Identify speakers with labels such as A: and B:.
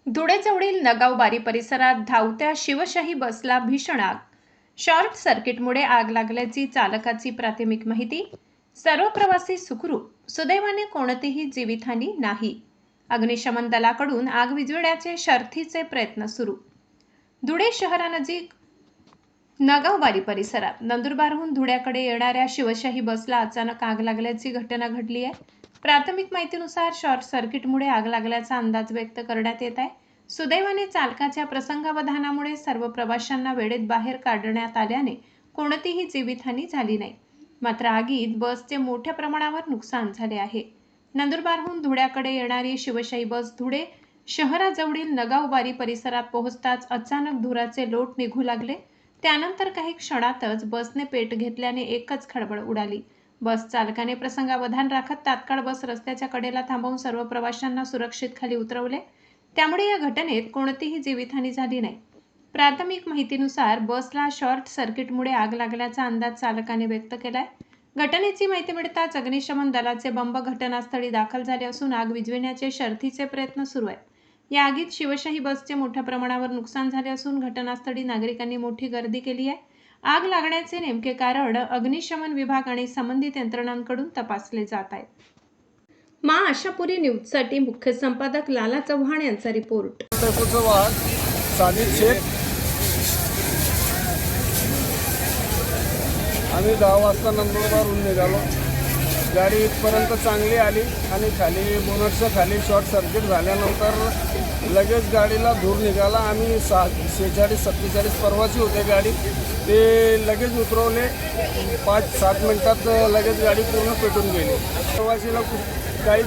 A: धुळेजवळील नगावबारी परिसरात धावत्या शिवशाही बसला भीषण आग. शॉर्ट सर्किटमुळे आग लागल्याची चालकाची प्राथमिक माहिती. सर्व प्रवासी सुखरूप. सुदैवाने कोणतीही जीवितहानी नाही. अग्निशमन दलाकडून आग विझविण्याचे शर्थीचे प्रयत्न सुरू. धुळे शहरानजीक नगावबारी परिसरात नंदुरबारहून धुळ्याकडे येणाऱ्या शिवशाही बसला अचानक आग लागल्याची घटना घडली आहे. प्राथमिक माहितीनुसार शॉर्ट सर्किटमुळे आग लागल्याचा अंदाज व्यक्त करण्यात येत आहे. सुदैवाने चालकाच्या प्रसंगावधानामुळे सर्व प्रवाशांना वेळेत बाहेर काढण्यात आल्याने कोणतीही जीवितहानी झाली नाही. मात्र आगीत बसचे मोठ्या प्रमाणावर नुकसान झाले आहे. नंदुरबारहून धुळ्याकडे येणारी शिवशाही बस धुळे शहराजवळील नगावबारी परिसरात पोहोचताच अचानक धुराचे लोट निघू लागले. त्यानंतर काही क्षणातच बसने पेट घेतल्याने एकच खळबळ उडाली. बस चालकाने प्रसंगावधान राखत तात्काळ बस रस्त्याच्या कडेला थांबवून सर्व प्रवाशांना सुरक्षित खाली उतरवले. त्यामुळे या घटनेत कोणतीही जीवितहानी झाली नाही. प्राथमिक माहितीनुसार बसला शॉर्ट सर्किटमुळे आग लागल्याचा अंदाज चालकाने व्यक्त केलाय. घटनेची माहिती मिळताच अग्निशमन दलाचे बंब घटनास्थळी दाखल झाले असून आग विझविण्याचे शर्थीचे प्रयत्न सुरू आहेत. या आगीत शिवशाही बसचे मोठ्या प्रमाणावर नुकसान झाले असून घटनास्थळी नागरिकांनी मोठी गर्दी केली आहे. आग लागण्याचे नेमके कारण अग्निशमन विभाग आणि संबंधित यंत्रणांकडून तपासले जात आहे. मा आशापुरी न्यूजसाठी मुख्य संपादक लाला चव्हाण यांचा रिपोर्ट.
B: साजिद शेख. आम्ही 10 वाजता नंदुरबारहून निघालो. गाडी इथपर्यंत चांगली आली आणि खाली बोनटच्या खाली शॉर्ट सर्किट झाल्यानंतर लगेच गाडीला धूर निघाला. आम्ही 46-47 परवाची होते गाडी, ते लगेच उतरवले. 5-7 मिनटात लगेच गाडी पूर्ण पेटून गेली. प्रवासीला काही